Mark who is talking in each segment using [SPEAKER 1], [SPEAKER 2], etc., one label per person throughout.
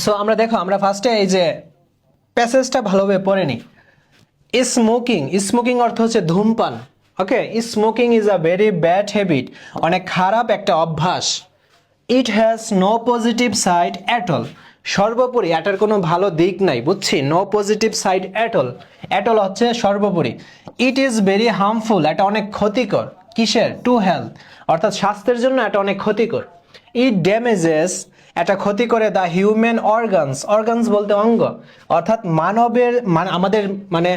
[SPEAKER 1] So আমরা দেখো, আমরা ফার্স্টে এই যে প্যাসেজটা ভালোভাবে পড়ে নিই। স্মোকিং, স্মোকিং অর্থ হচ্ছে ধূমপান। Okay, smoking is a very bad habit, অনেক খারাপ একটা অভ্যাস। It has no positive side at all, সর্বোপরি এটার কোনো ভালো দিক নাই, বুঝছি? No positive side at all হচ্ছে সর্বোপরি। ইট ইজ ভেরি হার্মফুল, এটা অনেক ক্ষতিকর। কিসের? টু হেলথ, অর্থাৎ স্বাস্থ্যের জন্য এটা অনেক ক্ষতিকর। ইট ড্যামেজেস, এটা ক্ষতি করে দ্য হিউম্যান অর্গানস, অর্গানস বলতে অঙ্গ, অর্থাৎ মানবের আমাদের মানে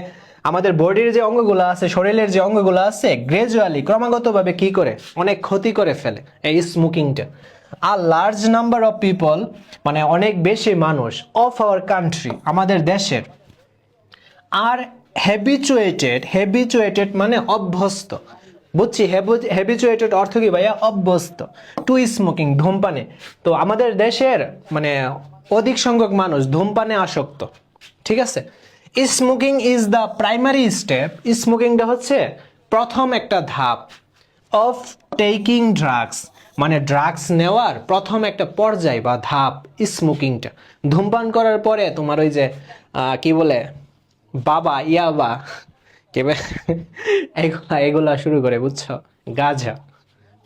[SPEAKER 1] আমাদের বডির যে অঙ্গগুলো আছে, শরীরের যে অঙ্গগুলো আছে, গ্রাজুয়ালি ক্রমাগতভাবে কি করে অনেক ক্ষতি করে ফেলে এই স্মোকিংটা। A large number of people, মানে অনেক বেশি মানুষ, অফ আওয়ার কান্ট্রি, আমাদের দেশের, আর হ্যাবিচুয়েটেড, হ্যাবিচুয়েটেড মানে অভ্যস্ত, বুঝছি? হ্যাবিচুয়েটেড অর্থ কি ভাইয়া? অভ্যস্ত। টু স্মোকিং, ধূমপানে। তো আমাদের দেশের মানে অধিক সংখ্যক মানুষ ধূমপানে আসক্ত, ঠিক আছে? Smoking is the primary step, স্মোকিংটা হচ্ছে প্রথম একটা ধাপ, অফ টেকিং ড্রাগস, মানে ড্রাগস নেওয়ার প্রথম একটা পর্যায় বা ধাপ স্মোকিংটা। ধূমপান করার পরে তোমার ওই যে কি বলে, বাবা ইয়াবা কেবে এগুলা এগুলা শুরু করে, বুঝছো? গাঁজা,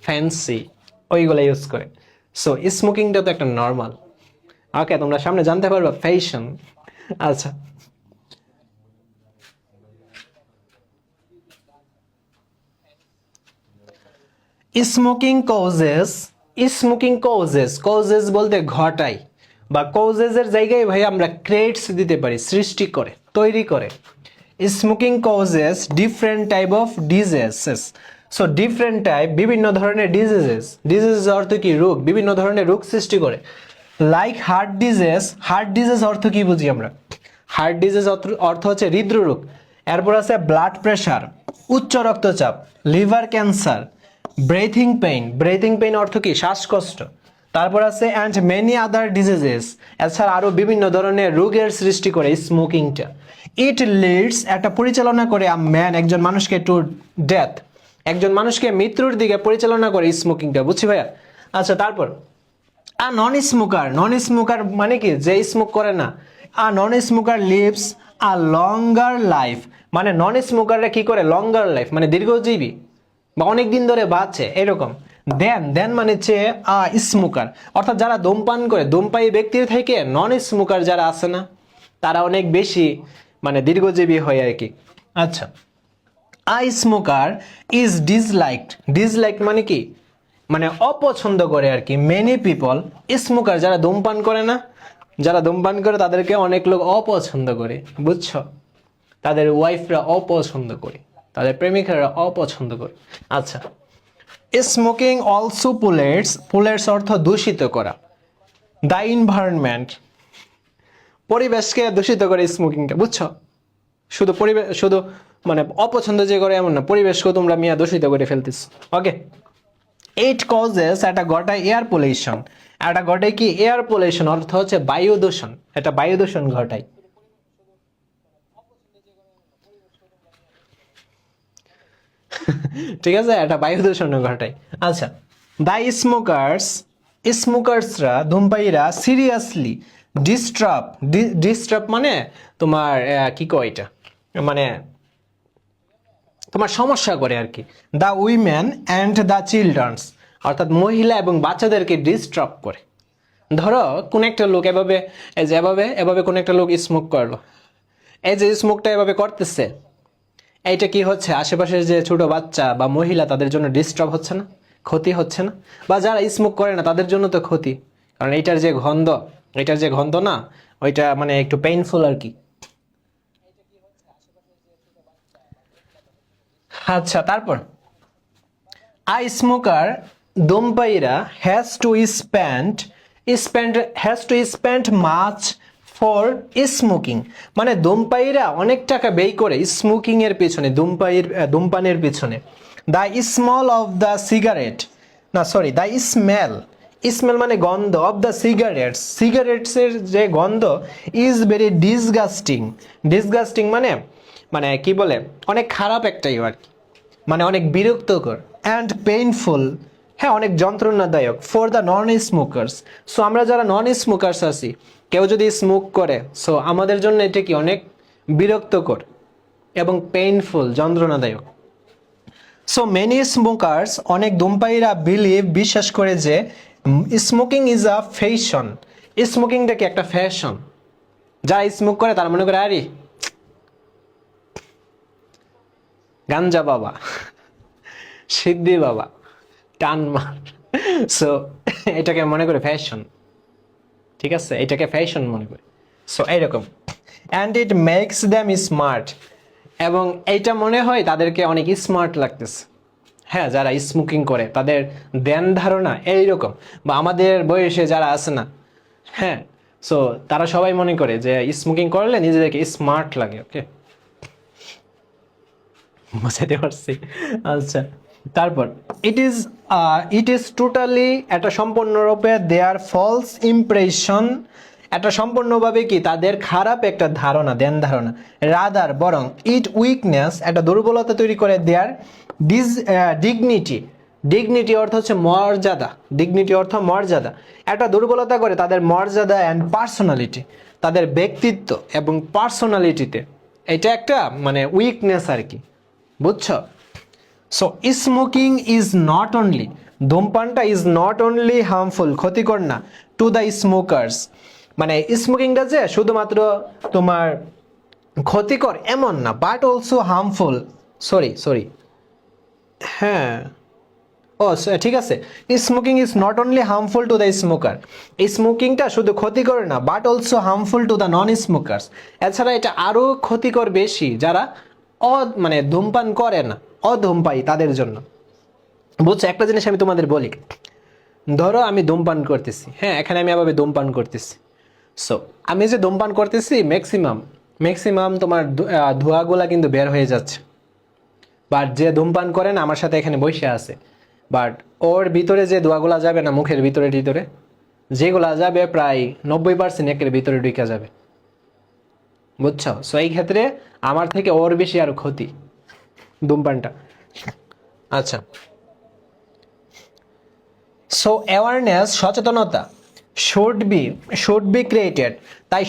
[SPEAKER 1] ফ্যান্সি, ওইগুলা ইউজ করে। সো স্মোকিংটা তো একটা নর্মাল। ওকে, তোমরা সামনে জানতে পারবে ফ্যাশন। আচ্ছা, smoking causes, smoking causes, causes বলতে ঘটায়, বা কজেসের জায়গায় ভাই আমরা ক্রিয়েটস দিতে পারি, সৃষ্টি করে, তৈরি করে। Smoking causes different type of diseases. So different type, বিভিন্ন ধরনের ডিজিজেস, ডিজিজ অর্থ কি? রোগ, বিভিন্ন ধরনের রোগ সৃষ্টি করে। Like heart disease, heart disease অর্থ কি বুঝি আমরা? হার্ট ডিজিজ অর্থ হচ্ছে হৃদরোগ। এরপর আছে ব্লাড প্রেশার, উচ্চ রক্তচাপ, liver cancer, breathing pain, breathing pain অর্থ কি? শ্বাসকষ্ট। তারপর আছে অ্যান্ড মেনি আদার ডিজিজেস, এছাড়া আরো বিভিন্ন ধরনের রোগের সৃষ্টি করে স্মোকিংটা। ইট লিডস, একটা পরিচালনা করে আ ম্যান, একজন মানুষকে, টু ডেথ, একজন মানুষকে মৃত্যুর দিকে পরিচালনা করে স্মোকিংটা, বুঝছি ভাইয়া? আচ্ছা, তারপর আ নন স্মোকার, নন স্মোকার মানে কি? যে স্মোক করে না। আ নন স্মোকার লিভস আ লঙ্গার লাইফ, মানে নন স্মোকাররা কি করে? লঙ্গার লাইফ মানে দীর্ঘজীবী, বা অনেক দিন ধরে বাঁচে এরকম। দেন, দেন মানে হচ্ছে স্মোকার, অর্থাৎ যারা ধূমপান করে, ধূমপায়ী ব্যক্তির থেকে নন স্মোকার যারা আছে না, তারা অনেক বেশি মানে দীর্ঘজীবী হয় আর কি। আচ্ছা, I smoker is disliked, disliked মানে কি? মানে অপছন্দ করে আর কি। মেনি পিপল, স্মোকার যারা ধূমপান করে না, যারা ধূমপান করে তাদেরকে অনেক লোক অপছন্দ করে, বুঝছো? তাদের ওয়াইফরা অপছন্দ করে, তাদের প্রেমিকারা অপছন্দ করে। আচ্ছা, স্মোকিং অলসো পুলেটস, পুলেটস অর্থ দূষিত করা। দ্য এনভায়রনমেন্ট, পরিবেশকে দূষিত করে স্মোকিংটা, বুঝছো? শুধু পরিবেশ, শুধু মানে অপছন্দ যে করে এমন না, পরিবেশকেও তোমরা মিয়া দূষিত করে ফেলতেছ। ওকে, ইট কজেস, এটা ঘটায় এয়ার পলিউশন, এটা ঘটায় কি? এয়ার পলিউশন অর্থ হচ্ছে বায়ু দূষণ, এটা বায়ু দূষণ ঘটায়। ঠিক আছে, এটা বায়ু দূষণ ঘটায়। আচ্ছা, দ্য স্মোকার্স, স্মোকার্সরা, ধূমপায়ীরা, সিরিয়াসলি ডিস্টার্ব, ডিস্টার্ব মানে তোমার কি কয় এটা, মানে তোমার সমস্যা করে আর কি। দ্য উইমেন অ্যান্ড দ্য চিলড্রানস, অর্থাৎ মহিলা এবং বাচ্চাদেরকে ডিস্টার্ব করে। ধরো কোন একটা লোক এভাবে, এই যে এভাবে এভাবে কোন একটা লোক স্মোক করলো, এই যে স্মোকটা এভাবে করতেছে, এইটা কি হচ্ছে? আশেপাশের যে ছোট বাচ্চা বা মহিলা তাদের জন্য ডিস্টার্ব হচ্ছে না? ক্ষতি হচ্ছে না? বা যারা স্মোক করে না তাদের জন্য তো ক্ষতি, কারণ এটার যে গন্ধ, এটার যে গন্ধ না, ওইটা মানে একটু পেইনফুল আর কি। আচ্ছা, তারপর আই স্মোকার, ধূমপায়ীরা, has to spend, spend, has to spend much for smoking, মানে ধূমপায়ীরা অনেক টাকা ব্যয় করে স্মোকিং এর পেছনে, ধূমপানের পেছনে। The small of the cigarette, না সরি, দ্য স্মেল, স্মেল মানে গন্ধ, অফ দ্য সিগারেটস, সিগারেটসের যে গন্ধ, ইজ ভেরি ডিসগাস্টিং, ডিসগাস্টিং মানে মানে কি বলে, অনেক খারাপ একটাই আর কি, মানে অনেক বিরক্তকর। অ্যান্ড পেইনফুল হ্যাঁ অনেক যন্ত্রণাদায়ক for the non smokers. So আমরা যারা নন স্মোকার্স আছি, কেউ যদি স্মোক করে, সো আমাদের জন্য এটা কি অনেক বিরক্তকর এবং পেইনফুল, যন্ত্রণাদায়ক। সো মেনি স্মোকার্স, অনেক ধূমপায়ীরা বিশ্বাস করে যে স্মোকিং ইজ আ ফ্যাশন। স্মোকিংটা কি একটা ফ্যাশন। যারা স্মোক করে তারা মনে করে আরে গাঞ্জা বাবা, সিদ্ধি বাবা, টান মার। সো এটাকে মনে করে ফ্যাশন, ঠিক আছে, এটাকে ফ্যাশন মনে করে। সো এইরকম, and it makes them smart, এবং এইটা মনে হয় তাদেরকে অনেক স্মার্ট লাগতেছে। হ্যাঁ, যারা স্মোকিং করে তাদের ধ্যান ধারণা এইরকম, বা আমাদের বয়সে যারা আছে না, হ্যাঁ, সো তারা সবাই মনে করে যে স্মোকিং করলে নিজেদেরকে স্মার্ট লাগে। ওকে, বুঝাতে পারছি। আচ্ছা, তারপর ইট ইজ টোটালি, একটা সম্পূর্ণরূপে দেয়ার ফলস ইমপ্রেশন, একটা সম্পূর্ণভাবে কি তাদের খারাপ একটা ধারণা, ধ্যান ধারণা, রাদার বরং ইট উইকনেস, একটা দুর্বলতা তৈরি করে দেয়ার ডিগনিটি। ডিগনিটি অর্থ হচ্ছে মর্যাদা, ডিগনিটি অর্থ মর্যাদা, একটা দুর্বলতা করে তাদের মর্যাদা অ্যান্ড পার্সোনালিটি, তাদের ব্যক্তিত্ব এবং পার্সোনালিটিতে। এটা একটা মানে উইকনেস আর কি, বুঝছো? So smoking is not only, ধূমপানটা ইজ নট অনলি হার্মফুল, ক্ষতিকর না, টু দ্য স্মোকার্স, মানে স্মোকিংটা যে শুধুমাত্র তোমার ক্ষতিকর এমন না, but also harmful, sorry sorry, হ্যাঁ, ও ঠিক আছে, smoking is not only harmful to the smoker, স্মোকিংটা শুধু ক্ষতিকর না, but also harmful to the non smokers, এছাড়া এটা আরও ক্ষতিকর বেশি যারা মানে ধূমপান করে না, অধূমপায়ী তাদের জন্য। বুঝছো, একটা জিনিস আমি তোমাদের বলি, ধরো আমি ধূমপান করতেছি, হ্যাঁ, এখানে আমি আবার ধূমপান করতেছি। সো আমি যে ধূমপান করতেছি ম্যাক্সিমাম ম্যাক্সিমাম তোমার ধোঁয়াগুলা কিন্তু বের হয়ে যাচ্ছে, বাট যে ধূমপান করে না আমার সাথে এখানে বসে আছে, বাট ওর ভিতরে যে ধোঁয়াগুলা যাবে না মুখের ভিতরে টিতরে, যেগুলা যাবে প্রায় 90% একের ভিতরে ঢুকে যাবে, বুঝছো? সো এই ক্ষেত্রে আমার থেকে ওর বেশি আরো ক্ষতি ধূমপানটা। আচ্ছা, সো অ্যাওয়ারনেস, সচেতনতা, শুড বি ক্রিয়েটেড, তাই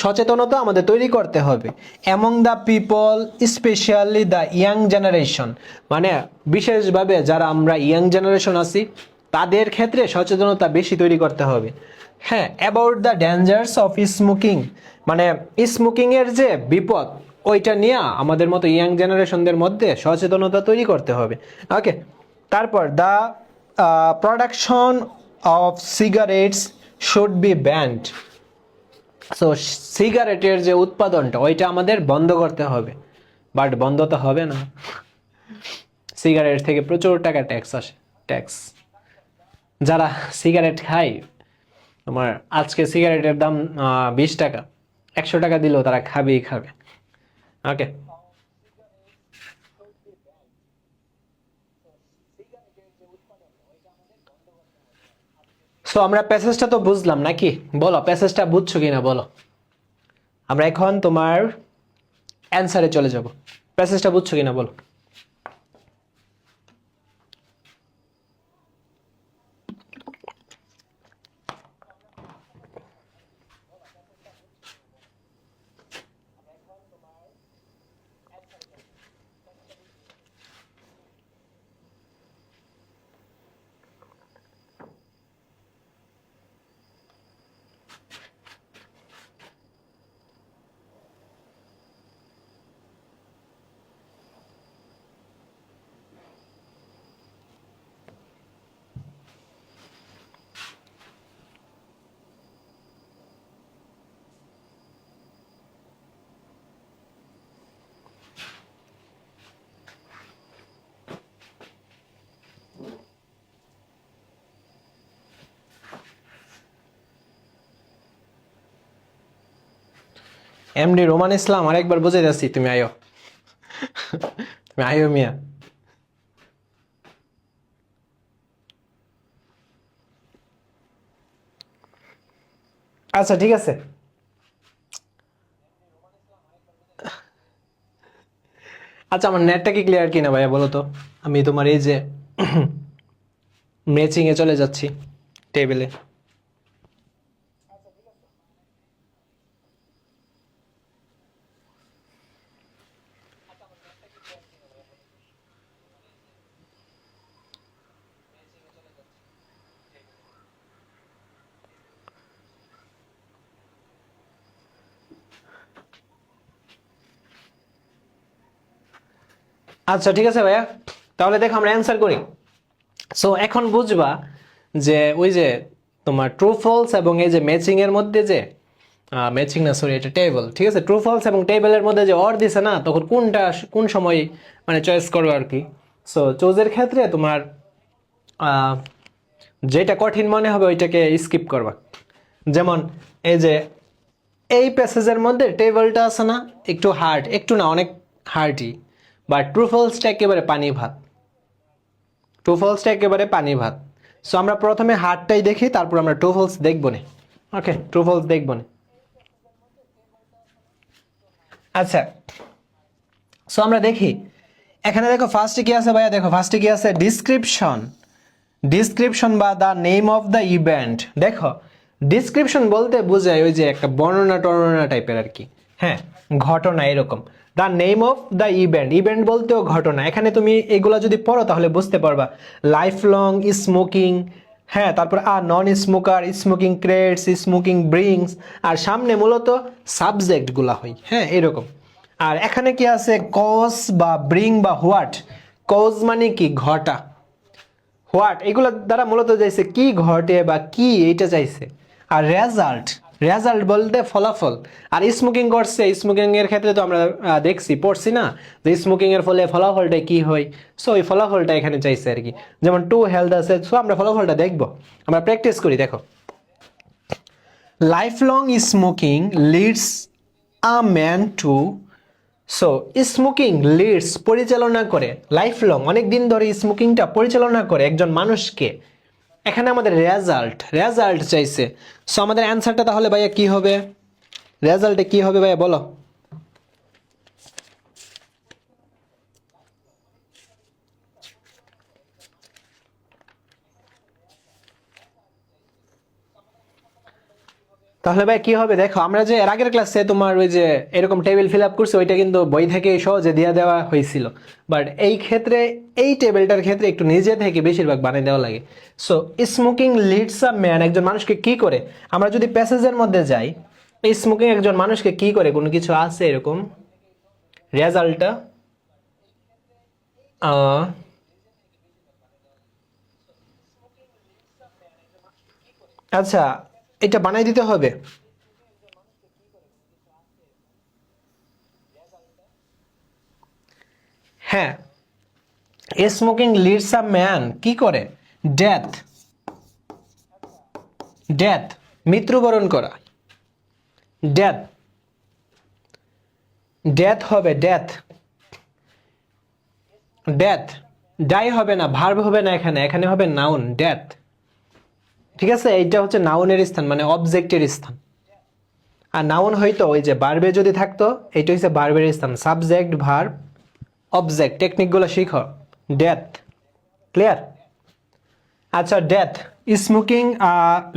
[SPEAKER 1] সচেতনতা আমাদের তৈরি করতে হবে, among the people, specially the young generation, মানে বিশেষভাবে যারা আমরা ইয়াং জেনারেশন আছি তাদের ক্ষেত্রে সচেতনতা বেশি তৈরি করতে হবে। হ্যাঁ, about the dangers of smoking, মানে স্মোকিংয়ের যে বিপদ ওইটা নিয়ে আমাদের মতো ইয়াং জেনারেশনদের মধ্যে সচেতনতা তৈরি করতে হবে। ওকে, তারপর the production of cigarettes should be band, so সিগারেটের যে উৎপাদনটা ওইটা আমাদের বন্ধ করতে হবে, বাট বন্ধ তো হবে না, সিগারেট থেকে প্রচুর টাকা ট্যাক্স আসে, ট্যাক্স। যারা সিগারেট খায়, তোমার আজকে সিগারেটের দাম 20 টাকা, 100 টাকা দিলেও তারা খাবেই খাবে। ওকে, সো আমরা প্যাসেজটা তো বুঝলাম নাকি, বলো প্যাসেজটা বুঝছো কিনা বলো। আমরা এখন তোমার অ্যান্সারে চলে যাব, প্যাসেজটা বুঝছো কিনা বলো। এমডি রোমান ইসলাম আরেকবার বুঝে যাচ্ছি, তুমি আয়ো, তুমি আয়ো মিয়া। আচ্ছা ঠিক আছে, আচ্ছা আমার নেটটা কি ক্লিয়ার কিনা ভাইয়া বলো তো। আমি তোমার এই যে ম্যাচিংয়ে চলে যাচ্ছি টেবিলে। আচ্ছা ঠিক আছে ভাইয়া, তাহলে দেখো আমরা অ্যান্সার করি। সো এখন বুঝবা যে ওই যে তোমার ট্রু ফলস এবং এই যে ম্যাচিং এর মধ্যে যে ম্যাচিং না সরি এটা টেবল, ঠিক আছে, ট্রু ফলস এবং টেবলের মধ্যে যে অর দিছে না, তখন কোনটা কোন সময় মানে চয়েস করো আর কি। সো চুজের ক্ষেত্রে তোমার যেটা কঠিন মনে হবে ওইটাকে স্কিপ করবা। যেমন এই যে এই প্যাসেজের মধ্যে টেবলটা আছে না, একটু হার্ড, একটু না অনেক হার্ডই, বা ট্রু ফলসটা একেবারে পানি ভাত, ট্রু ফলসটা একেবারে পানি ভাত। সো আমরা প্রথমে হার্ডটাই দেখি, তারপর আমরা ট্রু ফলস দেখবো না। ওকে, ট্রু ফলস দেখবো না। আচ্ছা, সো আমরা দেখি এখানে দেখো ফার্স্টে কি আছে ভাইয়া, দেখো ফার্স্টে কি আছে, ডিসক্রিপশন, ডিসক্রিপশন বা the name of the event. দেখো ডিসক্রিপশন বলতে বোঝায় ওই যে একটা বর্ণনা টর্ণনা টাইপের আর কি, হ্যাঁ, ঘটনা এরকম। The name of the event, event বলতেও ঘটনা। এখানে তুমি এগুলা যদি পড়ো তাহলে বুঝতে পারবা, লাইফ লং স্মোকিং, হ্যাঁ, তারপর আর non smoker, smoking creates, smoking brings, আর সামনে মূলত সাবজেক্টগুলা হয়, হ্যাঁ এরকম। আর এখানে কি আছে, কজ বা ব্রিং বা হোয়াট। কজ মানে কি, ঘটা, হোয়াট এগুলো দ্বারা মূলত চাইছে কি ঘটে বা কি এইটা চাইছে। আর রেজাল্ট, রেজাল্ট বলতে ফলাফল। আর স্মোকিং করছে, স্মোকিং এর ক্ষেত্রে তো আমরা দেখছি পড়ছি না যে স্মোকিং এর ফলে ফলাফলটা কি হয়। সো ওই ফলাফলটা এখানে চাইছে আর কি। যেমন টু হেলথ আছে, সো আমরা ফলাফলটা দেখবো, আমরা প্র্যাকটিস করি। দেখো life long smoking leads a man to, so smoking leads পরিচালনা করে, লাইফ লং অনেক দিন ধরে স্মোকিংটা পরিচালনা করে একজন মানুষকে। এখানে আমাদের রেজাল্ট, রেজাল্ট চাইছে। সো আমাদের অ্যান্সারটা তাহলে ভাইয়া কি হবে, রেজাল্টে কি হবে ভাইয়া বলো। তাহলে ভাই কি হবে, দেখো আমরা যে এর আগের ক্লাসে তোমার ওই যে এরকম টেবিল ফিল আপ করছি, ওইটা কিন্তু বই থেকে সহজে দিয়ে দেওয়া হয়েছিল। বাট এই ক্ষেত্রে, এই টেবিলটার ক্ষেত্রে একটু নিজে থেকে বেশিরভাগ বানিয়ে দেওয়া লাগে। So smoking leads a man, একজন মানুষকে কি করে। আমরা যদি প্যাসেজের মধ্যে যাই, এই স্মোকিং একজন মানুষকে কি করে, কোনো কিছু আছে এরকম, রেজাল্টটা আচ্ছা এটা বানাই দিতে হবে। হ্যাঁ, স্মোকিং লিডস আ ম্যান কি করে, ডেথ, ডেথ মৃত্যুবরণ করা, ডেথ, ডেথ হবে, ডেথ, ডেথ, ডাই হবে না, ভার্ব হবে না, এখানে এখানে হবে নাউন, ডেথ। ঠিক আছে, এইটা হচ্ছে নাউনের স্থান, মানে অবজেক্টের স্থান। আর নাউন হয়তো ওই যে ভার্বে যদি থাকতো, এইটা হচ্ছে ভার্বের স্থান, সাবজেক্ট ভার্ব অবজেক্ট, টেকনিকগুলো শিখো। Death, clear. আচ্ছা death, smoking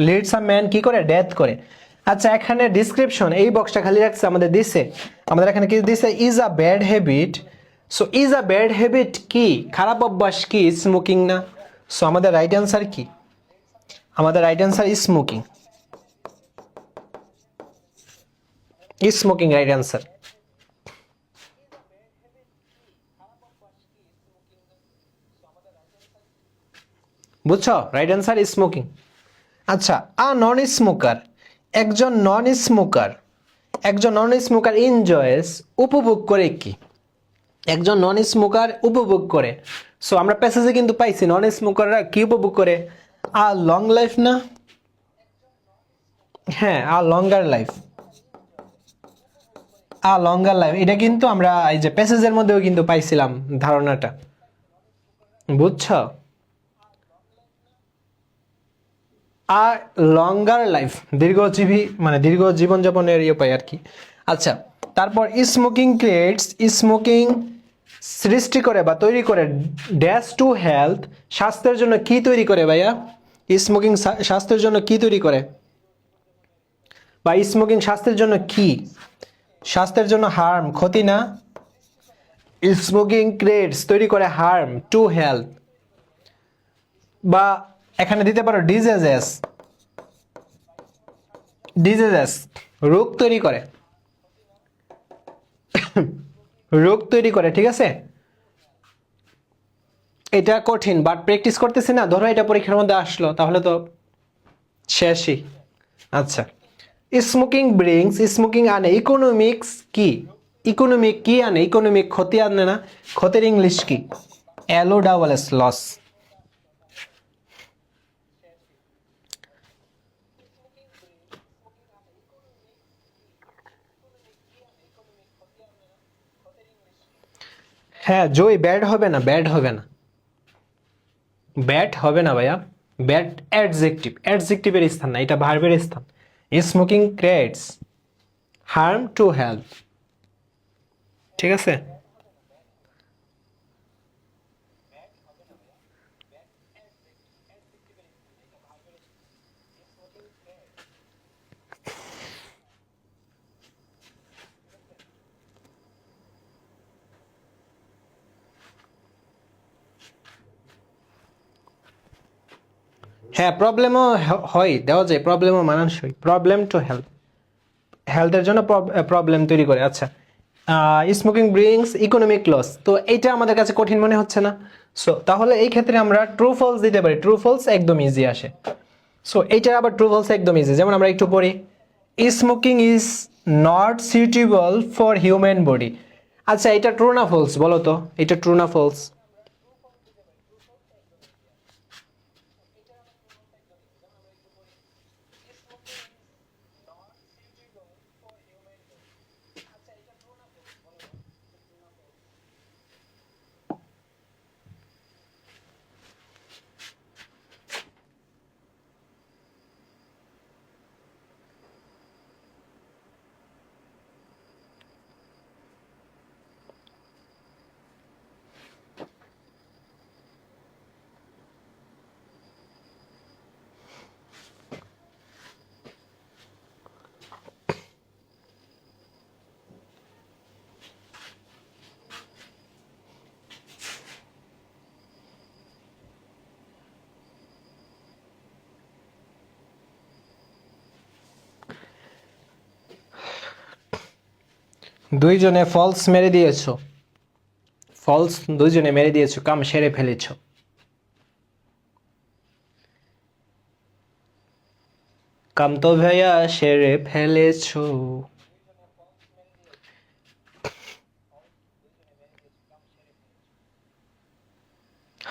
[SPEAKER 1] leads a man কি করে, ডেথ করে। আচ্ছা এখানে ডিসক্রিপশন, এই বক্সটা খালি রাখছে, আমাদের দিছে, আমাদের এখানে কি দিছে, is a bad habit. So is a bad habit কি, খারাপ অভ্যাস কি, স্মোকিং না। সো আমাদের রাইট অ্যান্সার কি, আমাদের right answer smoking, smoking right answer. বুঝছো, রাইট অ্যান্সার স্মোকিং। আচ্ছা আ নন স্মোকার, একজন নন স্মোকার, একজন নন স্মোকার এনজয়েস উপভোগ করে কি, একজন নন স্মোকার উপভোগ করে। সো আমরা প্যাসেজে কিন্তু পাইছি নন স্মোকাররা কি উপভোগ করে, আ লং লাইফ না, হ্যাঁ আ লঙ্গার লাইফ, আ লঙ্গার লাইফ, এটা কিন্তু আমরা এই যে প্যাসেজের মধ্যেও কিন্তু পাইছিলাম ধারণাটা, বুঝছো। আ লঙ্গার লাইফ, দীর্ঘজীবী মানে দীর্ঘ জীবনযাপনের ইয়ে পাই আর কি। আচ্ছা তারপর স্মোকিং ক্রিয়েটস, স্মোকিং সৃষ্টি করে বা তৈরি করে ড্যাশ টু হেলথ, স্বাস্থ্যের জন্য কি তৈরি করে ভাইয়া? স্মোকিং স্বাস্থ্যের জন্য কি তৈরি করে? বা স্মোকিং স্বাস্থ্যের জন্য কি? স্বাস্থ্যের জন্য হার্ম, ক্ষতি না? স্মোকিং ক্রিয়েটস তৈরি করে হার্ম টু হেলথ, বা এখানে দিতে পারো ডিজিজেস, ডিজিজেস রোগ তৈরি করে, রোগ তৈরি করে, ঠিক আছে? এটা কঠিন বাট প্র্যাকটিস করতেছি না, ধরো এটা পরীক্ষার মধ্যে আসলো তাহলে তো শেষই। আচ্ছা, স্মোকিং ব্রিংস, স্মোকিং আনে ইকোনমিক্স কি? ইকোনমিক কি আনে? ইকোনমিক ক্ষতি আনে না? ক্ষতির ইংলিশ কি? L O double S, loss. হ্যাঁ জয়, ব্যাড হবে না, ব্যাড হবে না, ব্যাড হবে না ভাইয়া। ব্যাড অ্যাডজেক্টিভ, অ্যাডজেক্টিভের স্থান না, এটা ভার্বের স্থান। Smoking creates harm to health, ঠিক আছে? হ্যাঁ প্রবলেমও হয়, দেওয়া যায়, প্রবলেমও মানানসই, প্রবলেম টু হেলথ, হেলথের জন্য প্রবলেম তৈরি করে। আচ্ছা, স্মোকিং ব্রিংস ইকোনমিক লস, তো এইটা আমাদের কাছে কঠিন মনে হচ্ছে না? সো তাহলে এই ক্ষেত্রে আমরা ট্রু ফলস দিতে পারি, ট্রু ফলস একদম ইজি আসে। সো এইটা আবার ট্রু ফলস একদম ইজি, যেমন আমরা একটু পড়ি, smoking is not suitable for human body. আচ্ছা এটা ট্রু না ফলস বলো তো, এটা ট্রু না ফলস? দুইজনে ফলস মেরে দিয়েছো, ফলস দুইজনে মেরে দিয়েছো, কাম সেরে ফেলেছো। কাম তো ভাইয়া সেরে ফেলেছো।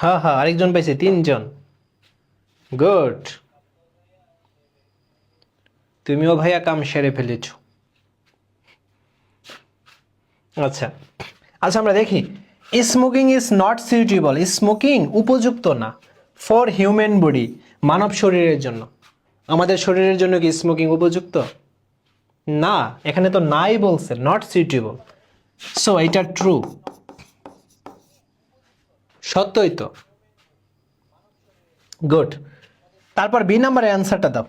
[SPEAKER 1] হ্যাঁ হ্যাঁ, আরেকজন পাইছে, তিনজন। গুড, তুমিও ভাইয়া কাম সেরে ফেলেছো। আচ্ছা আচ্ছা, আমরা দেখি, smoking is not suitable, smoking উপযুক্ত না, ফর হিউম্যান বডি মানব শরীরের জন্য। আমাদের শরীরের জন্য কি স্মোকিং উপযুক্ত? না, এখানে তো নাই বলছে, নট সুইটেবল। সো এটা ট্রু, সত্যই তো। গুড, তারপর বি নাম্বারের অ্যান্সারটা দাও।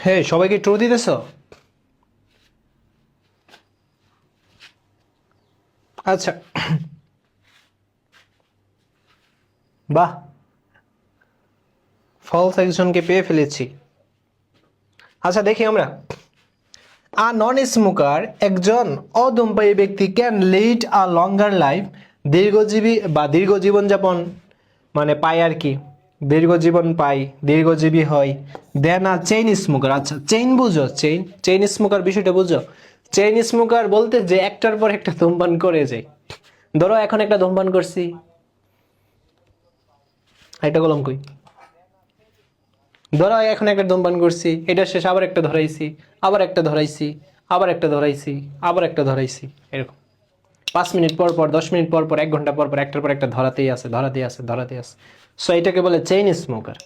[SPEAKER 1] হ্যাঁ, সবাই কি ট্রু দিতেছ? আচ্ছা, বাহ, ফলস একজনকে পেয়ে ফেলেছি। আচ্ছা, দেখি আমরা। আ নন স্মোকার, একজন অধূমপায়ী ব্যক্তি can lead a longer life, দীর্ঘজীবী বা দীর্ঘ জীবনযাপন মানে পায় আর কি, দীর্ঘ জীবন পায়, দীর্ঘজীবী হয়। দেন আ চেইন স্মোকার। আচ্ছা, চেইন বুঝো? চেইন চেইন স্মোকার বিষয়টা বুঝো? চেইন স্মোকার বলতে যে একটার পর একটা ধূমপান করে যায়। ধরো এখন একটা ধূমপান করছি, এটা কলম কই, ধরো এখন একটা ধূমপান করছি, এটা শেষ আবার একটা ধরাইছি, আবার একটা ধরাইছি, আবার একটা ধরাইছি, আবার একটা ধরাইছি, এরকম 5 মিনিট পর পর, 10 মিনিট পর পর, 1 ঘন্টা পর পর, একটার পর একটা ধরাতেই আছে, ধরাতেই আছে, ধরাতেই আছে। সো এটাকে বলে চেইন স্মোকার।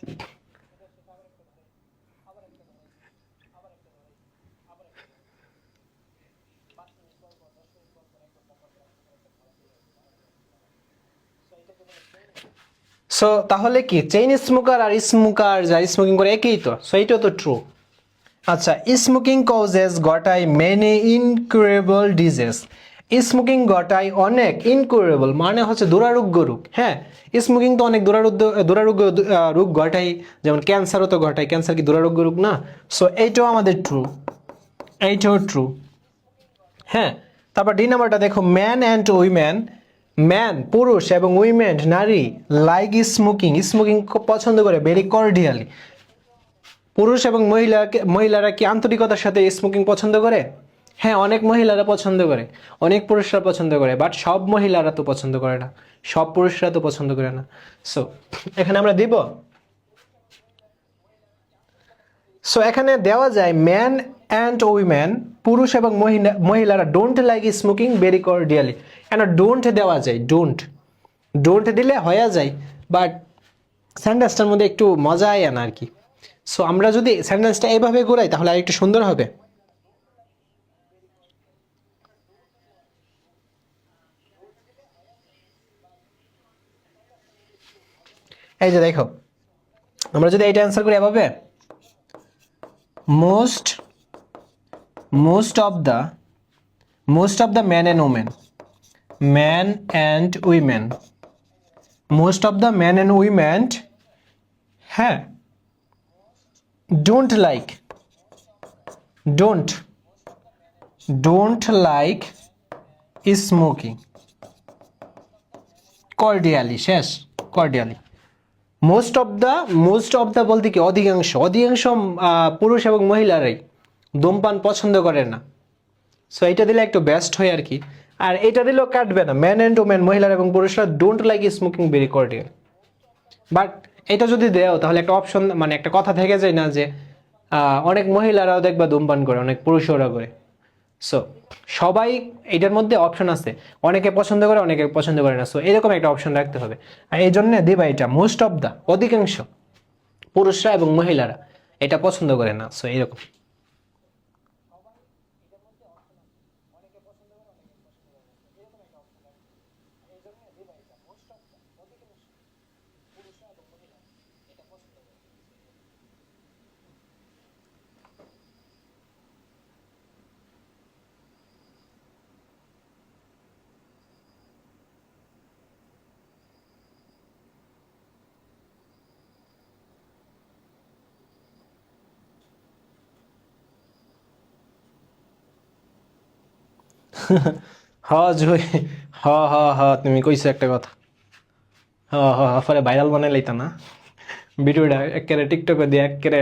[SPEAKER 1] সো তাহলে কি চেইন স্মোকার আর স্মোকার যা স্মোকিং করে একই তো? সো এটাও তো ট্রু। আচ্ছা, স্মোকিং কজেস ঘটায় মেনি ইনকিউরেবল ডিজিজ। স্মোকিং ঘটায় অনেক ইনকিউরেবল মানে হচ্ছে দুরারোগ্য রোগ। হ্যাঁ, স্মোকিং তো অনেক দুরারোগ্য রোগ ঘটায়, যেমন ক্যান্সারও তো ঘটায়। ক্যান্সার কি দুরারোগ্য রোগ না? সো এইটাও আমাদের ট্রু, এইটাও ট্রু। হ্যাঁ, তারপর ডি নাম্বারটা দেখো, ম্যান অ্যান্ড উইমেন, ম্যান পুরুষ এবং উইমেন নারী, লাইক স্মোকিং, স্মোকিং পছন্দ করে, ভেরি কর্ডিয়ালি। পুরুষ এবং মহিলারা কি আন্তরিকতার সাথে স্মোকিং পছন্দ করে? হ্যাঁ, অনেক মহিলারা পছন্দ করে, অনেক পুরুষরা পছন্দ করে, বাট সব মহিলারা তো পছন্দ করে না, সব পুরুষরা তো পছন্দ করে না। সো এখানে আমরা দিব, সো এখানে দেওয়া যায় ম্যান অ্যান্ড উইমেন, পুরুষ এবং মহিলারা don't like smoking very cordially. কেন ডোন্ট দেওয়া যায়? ডোন্ট, ডোন্ট দিলে হয়ে যায়, বাট সেন্টেন্সটার মধ্যে একটু মজা আয় না আর কি। সো আমরা যদি সেন্টেন্সটা এইভাবে ঘুরাই তাহলে আর একটু সুন্দর হবে। এই যে দেখো, আমরা যদি এইটা অ্যান্সার করি এভাবে, most most of the man and women, man and women, most of the man and women, হ্যাঁ, don't like, don't don't like smoking cordially, শেষ, কর্ডিয়ালি। মোস্ট অফ দ্য বলতে কি অধিকাংশ, অধিকাংশ পুরুষ এবং মহিলারাই ধূমপান পছন্দ করে না। সো এটা দিলে একটু বেস্ট হয় আর কি। আর এটা দিলেও কাটবে না, ম্যান অ্যান্ড ওমেন, মহিলারা এবং পুরুষরা don't like smoking very cordial. But এটা যদি দেও তাহলে একটা অপশন মানে একটা কথা থেকে যায় না যে অনেক মহিলারাও দেখবা ধূমপান করে, অনেক পুরুষরা করে। সো সবাই এটার মধ্যে অপশন আছে, অনেকে পছন্দ করে, অনেকে পছন্দ করে না। সো এরকম একটা অপশন রাখতে হবে। আর এই জন্য দিবা এটা মোস্ট অফ দা, অধিকাংশ পুরুষরা এবং মহিলারা এটা পছন্দ করে না। সো এরকম। হ জুই, হ হ হ, তুমি কইছো একটা কথা। হ হ হ, পরে ভাইরাল বানাই লাইতা না ভিডিওটা, একেবারে টিকটকে দিয়ে একেবারে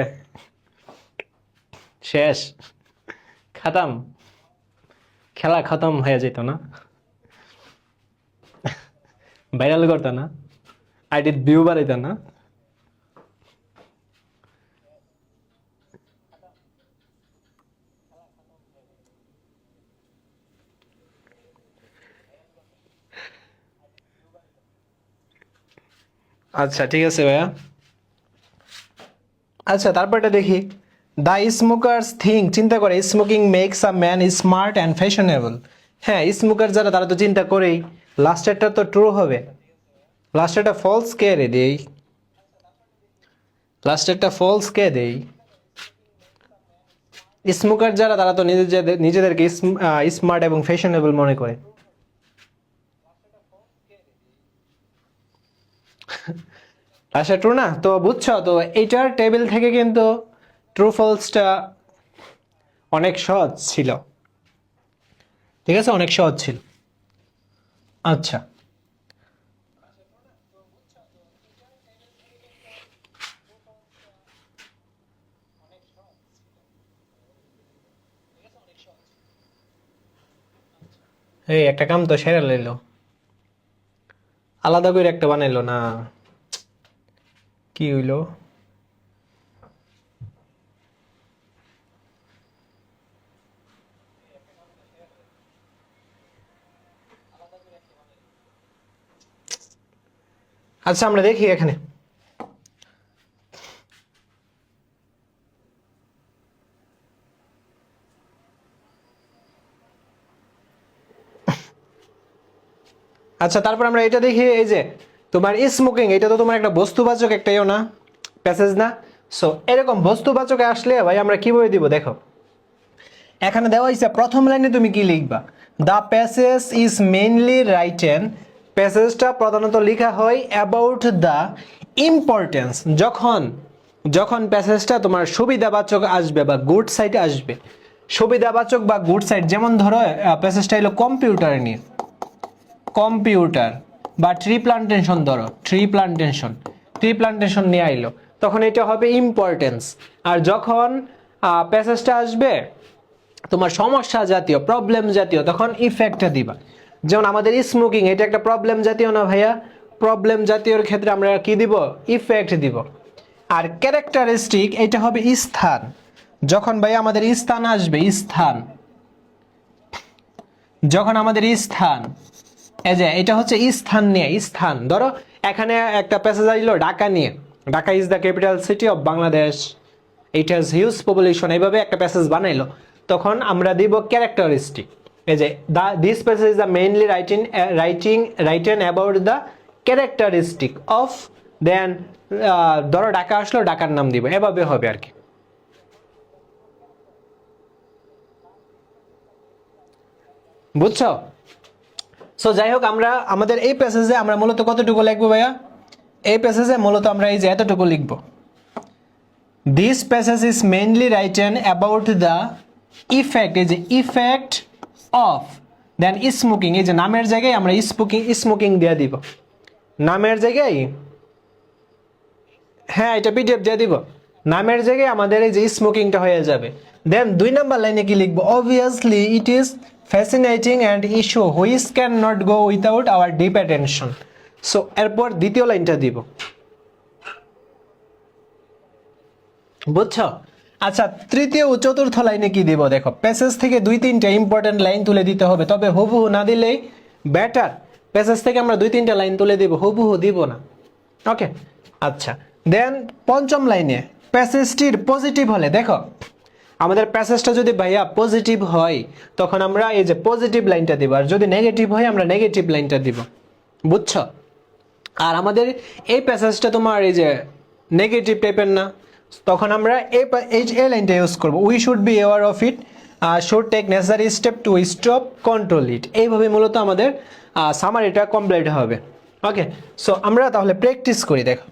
[SPEAKER 1] শেষ, খাতাম, খেলা খতম হয়ে যেত না, ভাইরাল করতো না, আইডির ভিউ বাড়াইতো না। আচ্ছা ঠিক আছে ভাইয়া। আচ্ছা তারপরটা দেখি, দ্য স্মোকার্স থিঙ্ক, চিন্তা করে, smoking makes a man smart and fashionable. হ্যাঁ, স্মোকার যারা তারা তো চিন্তা করেই, লাস্টেরটা তো ট্রু হবে, লাস্টেরটা ফলস কে রে দেই, লাস্টেরটা ফলস কে দেই, স্মোকার যারা তারা তো নিজেদেরকে স্মার্ট এবং ফ্যাশনেবল মনে করে। আচ্ছা ট্রু না তো বুঝছো তো এইটার টেবিল থেকে কিন্তু ট্রু ফলসটা অনেক সহজ ছিল, ঠিক আছে, অনেক সহজ ছিল। আচ্ছা এই একটা কাম তো সেরে লইলো, আলাদা করে একটা বানাইলো না, কি হইলো? আচ্ছা আমরা দেখি এখানে। আচ্ছা তারপর আমরা এটা দেখি, এই যে তোমার স্মোকিং, এটা তো তোমার একটা বস্তুবাচক একটা ইও না, প্যাসেজ না? সো এরকম বস্তুবাচকে আসলে ভাই আমরা কিভাবে দিব দেখো, এখানে দেওয়া হয়েছে প্রথম লাইনে তুমি কি লিখবা, the passage is mainly written, প্যাসেজটা প্রধানত লেখা হয় অ্যাবাউট দ্য ইম্পর্টেন্স, যখন যখন প্যাসেজটা তোমার সুবিধাবাচক আসবে বা গুড সাইডে আসবে, সুবিধাবাচক বা গুড সাইড, যেমন ধরো প্যাসেজটা হলো কম্পিউটার নিয়ে, কম্পিউটার বা ট্রি প্লান্টেশন, ধরো ট্রি প্লান্টেশন নিয়ে আইলো, তখন এটা হবে ইম্পর্টেন্স। আর যখন প্যাসেজটা আসবে তোমার সমস্যা জাতীয়, প্রবলেম জাতীয়, তখন ইফেক্টটা দিবা। যেমন আমাদের স্মোকিং, এটা একটা প্রবলেম জাতীয় না ভাইয়া? প্রবলেম জাতীয়র ক্ষেত্রে আমরা কি দিব? ইফেক্ট দিব। আর ক্যারেক্টারিস্টিক, এটা হবে স্থান, যখন ভাই আমাদের স্থান আসবে, স্থান, যখন আমাদের স্থান, এই যে এটা হচ্ছে স্থান নিয়ে, স্থান, ধরো এখানে একটা প্যাসেজ আসলো ঢাকা নিয়ে, Dhaka is the capital city of Bangladesh, it has huge population, এইভাবে একটা প্যাসেজ বানাইলো, তখন আমরা দিব ক্যারেক্টারিস্টিক। এই যে this passage is the mainly written about the characteristic of, then ধরো ঢাকা আসলো, ঢাকার নাম দিব, এভাবে হবে আর কি। বুঝছো? সো যাই হোক, আমরা আমাদের এই প্যাসেজে আমরা মূলত কতটুকু লিখবো ভাইয়া? এই প্যাসেজে মূলত আমরা এই যে এতটুকু লিখবো, this passage is mainly written about the effect, এই যে ইফেক্ট অফ, দেন স্মোকিং, এই যে নামের জায়গায় আমরা স্মোকিং দিয়ে দিব, নামের জায়গায়, হ্যাঁ এটা পিডিএফ দিয়ে দিব, নামের জায়গায় আমাদের এই যে স্মোকিংটা হয়ে যাবে। দেন 2 নাম্বার লাইনে কি লিখবো? Obviously it is fascinating and issue which can not go without our deep attention. So এরপর দ্বিতীয় লাইনটা দিব, বুঝছো? আচ্ছা তৃতীয় ও চতুর্থ লাইনে কি দিব দেখো, প্যাসেজ থেকে 2-3টা ইম্পর্টেন্ট লাইন তুলে দিতে হবে, তবে হুবহু না দিলেই বেটার। প্যাসেজ থেকে আমরা 2-3টা লাইন তুলে দিব, হুবহু দিব না। ওকে, আচ্ছা। দেন পঞ্চম লাইনে প্যাসেজটির পজিটিভ হলে, দেখো আমাদের প্যাসেজটা যদি ভাইয়া পজিটিভ হয় তখন আমরা এই যে পজিটিভ লাইনটা দিব, আর যদি নেগেটিভ হয় আমরা নেগেটিভ লাইনটা দিব, বুঝছো? আর আমাদের এই প্যাসেজটা তোমার এই যে নেগেটিভ টাইপের না, তখন আমরা এই লাইনটা ইউজ করব, we should be aware of it, should take necessary step to stop control it. এইভাবে মূলত আমাদের সামারিটা কমপ্লিট হবে। ওকে, সো আমরা তাহলে প্র্যাকটিস করি, দেখো।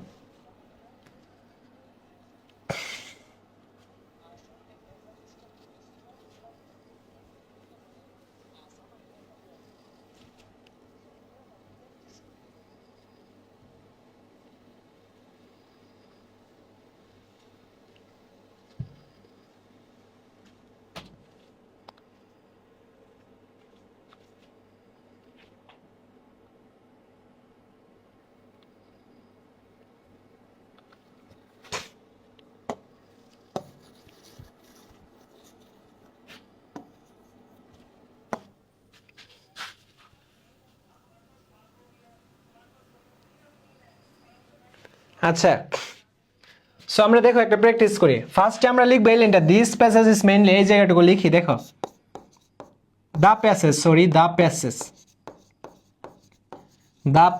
[SPEAKER 1] আচ্ছা, সো আমরা দেখো একটা প্র্যাকটিস করি। ফার্স্টে আমরা লিখবো এই লাইনটা, দিস প্যাসেজ ইজ মেইনলি, এই জায়গাটুকু লিখি, দেখো the passage, sorry the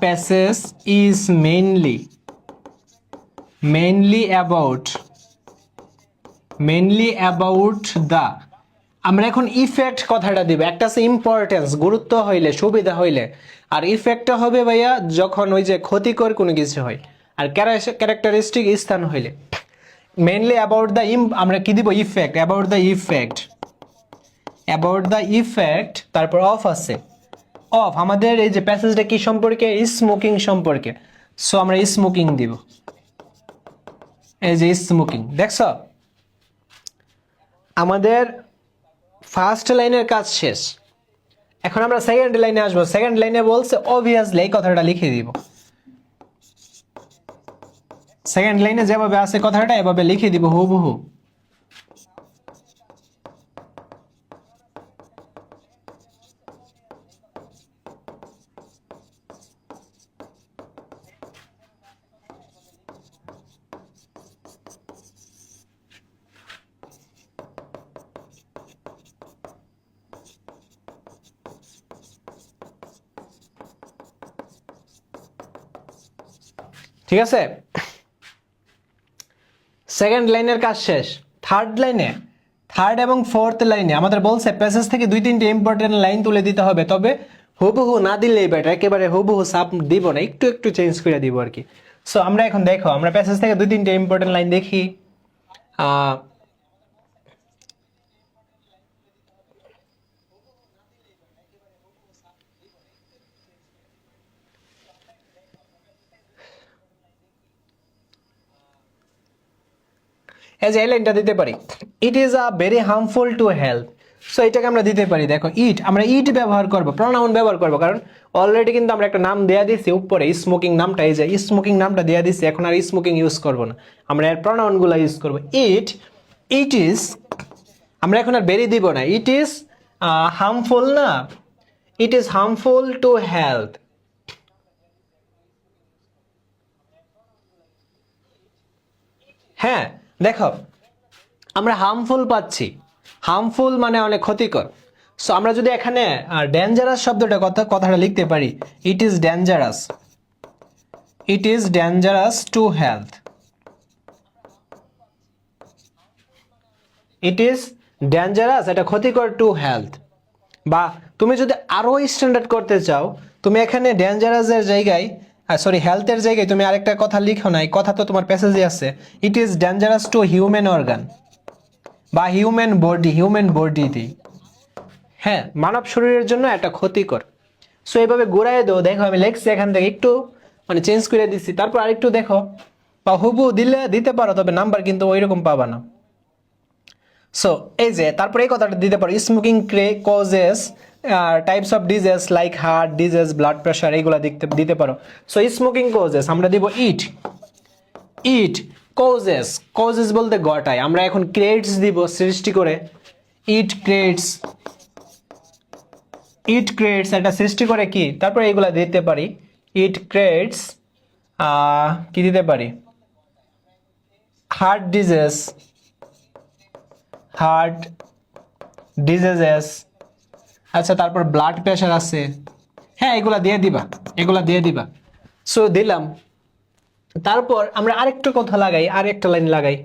[SPEAKER 1] passage is mainly about mainly about the, আমরা এখন ইফেক্ট কথাটা দিব। একটা আছে ইম্পর্টেন্স, গুরুত্ব হইলে, সুবিধা হইলে, আর ইফেক্টটা হবে ভাইয়া যখন ওই যে ক্ষতিকর কোনো কিছু হয়, আর ক্যারেক্টারিস্টিক স্থান হইলে। মেইনলি অ্যাবাউট দ্য আমরা কি দিব, effect, about the effect, about the effect, তারপর অফ আছে, অফ আমাদের এই যে প্যাসেজটা কি সম্পর্কে, স্মোকিং সম্পর্কে, সো আমরা স্মোকিং দিব, এই যে স্মোকিং। দেখছো আমাদের ফার্স্ট লাইনের কাজ শেষ, এখন আমরা সেকেন্ড লাইনে আসবো। সেকেন্ড লাইনে বলছে অবভিয়াসলি এই কথাটা লিখে দিব, সেকেন্ড লাইনে যেভাবে আছে কথাটা এভাবে লিখে দিব হুবহু। ঠিক আছে, সেকেন্ড লাইনের কাজ শেষ। থার্ড লাইনে, থার্ড এবং ফোর্থ লাইনে আমাদের বলছে প্যাসেজ থেকে 2-3টি ইম্পর্টেন্ট লাইন তুলে দিতে হবে, তবে হুবহু না দিলেই বেটার, একেবারে হুবহু সাপ দিব না, একটু একটু চেঞ্জ করে দিব আর কি। সো আমরা এখন দেখো, আমরা প্যাসেজ থেকে 2-3টে ইম্পর্টেন্ট লাইন দেখি। এই যে এই লাইনটা দিতে পারি, it is a very harmful to health. So এটাকে আমরা দিতে পারি, দেখো ইট, আমরা ইট ব্যবহার করব, প্রোনাউন ব্যবহার করব, কারণ অলরেডি কিন্তু আমরা একটা নাম দেয়া দিছি উপরে, স্মোকিং নামটা, এই যে স্মোকিং নামটা দেয়া দিছি, এখন আর স্মোকিং ইউজ করব না, আমরা এর প্রোনাউনগুলো ইউজ করব। ইট, ইট ইজ, আমরা এখন আর ভেরি দিব না, ইট ইজ হার্মফুল না, it is harmful to health. হ্যাঁ দেখো, আমরা হার্মফুল পাচ্ছি, হার্মফুল মানে অনেক ক্ষতিকর। সো আমরা যদি এখানে ডেঞ্জারাস শব্দটা কথাটা লিখতে পারি, it is dangerous, it is dangerous to health, it is dangerous, এটা ক্ষতিকর টু হেলথ। বা তুমি যদি আরো স্ট্যান্ডার্ড করতে চাও, তুমি এখানে ডেঞ্জারাসের জায়গায়, সরি হেলথের জায়গায় তুমি আরেকটা কথা লিখো না, এই কথা তো তোমার প্যাসেজে আছে, it is dangerous two human organ বা হিউম্যান বডি, হিউম্যান বডি দিই, হ্যাঁ মানব শরীরের জন্য একটা ক্ষতিকর। সো এইভাবে ঘুরাই দাও, দেখো আমি লিখছি এখান থেকে একটু মানে চেঞ্জ করে দিচ্ছি, তারপর আরেকটু দেখো, বা হুবু দিলে দিতে পারো, তবে নাম্বার কিন্তু ওইরকম পাবা না। সো এই যে তারপরে এই কথাটা দিতে পারো, smoking causes types of disease like heart disease, blood pressure, এইগুলা দিতে পারো। সো স্মোকিং কজেস আমরা দিব ইট, ইট কজেস, কজেস বলতে ঘটায়, আমরা এখন ক্রিয়েটস দিব, সৃষ্টি করে, ইট ক্রিয়েটস, ইট ক্রিয়েটস এটা সৃষ্টি করে কি, তারপরে এইগুলা দিতে পারি, ইট ক্রিয়েটস কি দিতে পারি, হার্ট ডিজিজ, হার্ট ডিজিজেস, আচ্ছা তারপর ব্লাড প্রেশার আছে, হ্যাঁ এগুলা দিয়ে দিবা, এগুলা দিয়ে দিবা। সো দিলাম, তারপর আমরা আরেকটা কথা লাগাই, আরেকটা লাইন লাগাই,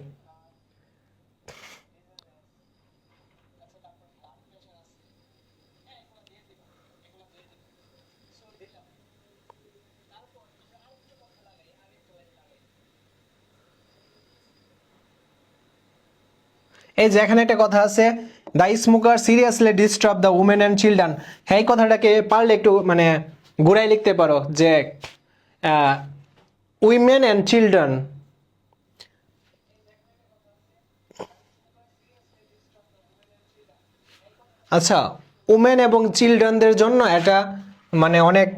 [SPEAKER 1] এই যে এখানে একটা কথা আছে, the smoker seriously disturb the women and children. হ্যাঁ এই কথাটাকে পারলে একটু মানে ঘুরাই লিখতে পারো, যে উইমেন অ্যান্ড চিলড্রেন, আচ্ছা উমেন এবং চিলড্রেনদের জন্য এটা মানে অনেক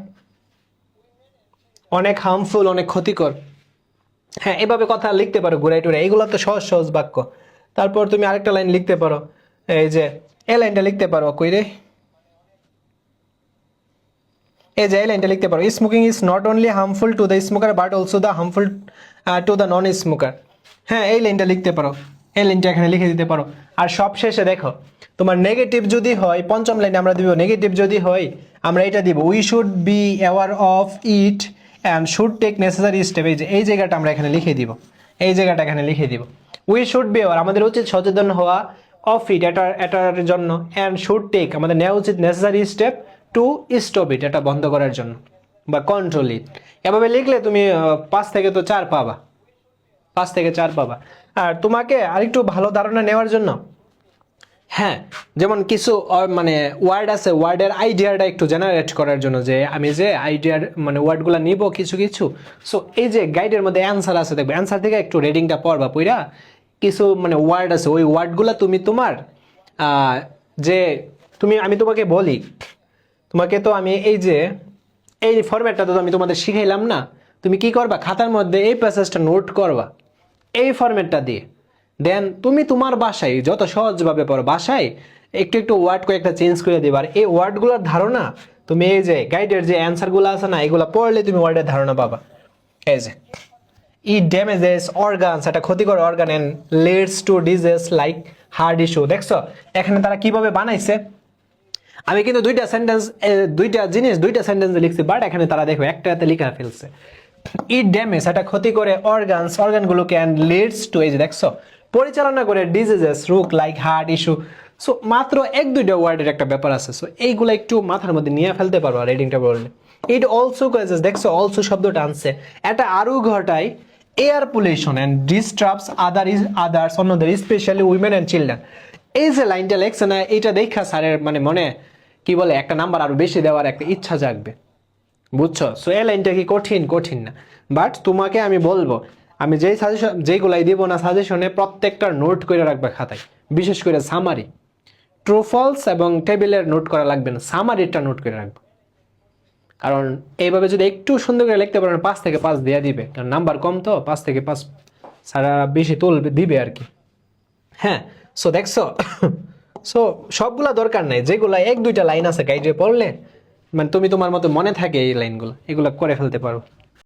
[SPEAKER 1] অনেক হার্মফুল, অনেক ক্ষতিকর। হ্যাঁ এভাবে কথা লিখতে পারো ঘুরাই টুরাই, এইগুলো তো সহজ সহজ বাক্য। তারপর তুমি আরেকটা লাইন লিখতে পারো, এই যে এই লাইনটা লিখতে পারো, কই রে, এই যে এই লাইনটা লিখতে পারো, smoking is not only harmful to the smoker but also the harmful to the non smoker. হ্যাঁ এই লাইনটা লিখতে পারো, এই লাইনটা এখানে লিখে দিতে পারো। আর সব শেষে দেখো, তোমার নেগেটিভ যদি হয়, পঞ্চম লাইনে আমরা দিব নেগেটিভ যদি হয়, আমরা এটা দিব, we should be aware of it and should take necessary step. এই যে এই জায়গাটা আমরা এখানে লিখে দিব, এই জায়গাটা এখানে লিখে দিব। উই শুড বি অ্যাওয়ার, আমাদের উচিত সচেতন হওয়া, অফ ইট, এটার জন্য, অ্যান্ড শুড টেক, আমাদের নেওয়া উচিত necessary step to stop it, এটা বন্ধ করার জন্য বা কন্ট্রোল ইট। এভাবে লিখলে তুমি 5 থেকে তো 4 পাবা, 5 থেকে 4 পাবা। আর তোমাকে আরেকটু ভালো ধারণা নেওয়ার জন্য, হ্যাঁ, যেমন কিছু মানে ওয়ার্ড আছে, ওয়ার্ডের আইডিয়াটা একটু জেনারেট করার জন্য, যে আমি যে আইডিয়ার মানে ওয়ার্ডগুলো নিব কিছু কিছু। সো এই যে গাইডের মধ্যে অ্যান্সার আছে, দেখবে অ্যান্সার থেকে একটু রিডিংটা পড়বা, পড়া কিছু মানে ওয়ার্ড আছে, ওই ওয়ার্ডগুলো তুমি তোমার যে আমি তোমাকে বলি, তোমাকে তো আমি এই ফরম্যাটটা তো আমি তোমাদের শিখাইলাম না, তুমি কি করবা, খাতার মধ্যে এই প্যাসেজটা নোট করবা এই ফরম্যাটটা দিয়ে। দেন তুমি তোমার বাসায় যত সহজভাবে পড়ো, বাসায় একটু একটু ওয়ার্ড কয়েকটা চেঞ্জ করে দিবা। আর এই ওয়ার্ডগুলোর ধারণা তুমি এই যে গাইডের যে অ্যান্সারগুলো আছে না, এগুলো পড়লে তুমি ওয়ার্ডের ধারণা পাবা। এই যে ইট ড্যামেজেস অর্গানস, এটা ক্ষতিকর organ, and leads to disease like heart issue. দেখছো এখানে তারা কিভাবে বানাইছে, আমি কিন্তু দুইটা সেন্টেন্স লিখছি, বাট এখানে তারা দেখো একটাতে লিখা ফেলছে। ইট ড্যামেজ, এটা ক্ষতি করে অর্গানগুলোকে, অ্যান্ড লিডস টু, এই যে দেখছো পরিচালনা করে ডিজিজেস, রোগ লাইক হার্ট ইস্যু। সো মাত্র 1-2টা ওয়ার্ডের একটা ব্যাপার আছে, সো এইগুলো একটু মাথার মধ্যে নিয়ে ফেলতে পারো রিডিংটা বললে। ইট অলসো কজেস, দেখছো অলসো শব্দটা আনছে, এটা আরো ঘটায় air pollution and disturbs others, অন্যদের, স্পেশালি উইমেন অ্যান্ড চিলড্রেন। এই যে লাইনটা লেখছে না, এটা দেখা স্যারের মানে মনে কি বলে একটা নাম্বার আরো বেশি দেওয়ার একটা ইচ্ছা জাগবে, বুঝছো? সো এই লাইনটা কি কঠিন না, বাট তোমাকে আমি বলবো, আমি যেই সাজেশন যেইগুলাই দিব না সাজেশনে, প্রত্যেকটা নোট করে রাখবে খাতায়, বিশেষ করে সামারি, ট্রু ফলস এবং টেবিলের নোট করা লাগবে না, সামারিটা নোট করে রাখবে। কারণ এইভাবে যদি একটু সুন্দর করে লিখতে পারেন 5 থেকে 5 দেওয়া দিবে, কারণ নাম্বার কম তো, 5 থেকে 5 সারা বেশি তুলবে দিবে আর কি। হ্যাঁ, সো দেখছো সো সবগুলা দরকার নাই, যেগুলা 1-2টা লাইন আছে গাইডে পড়লে মানে তুমি তোমার মতো মনে থাকে এই লাইনগুলো, এগুলো করে ফেলতে পারো।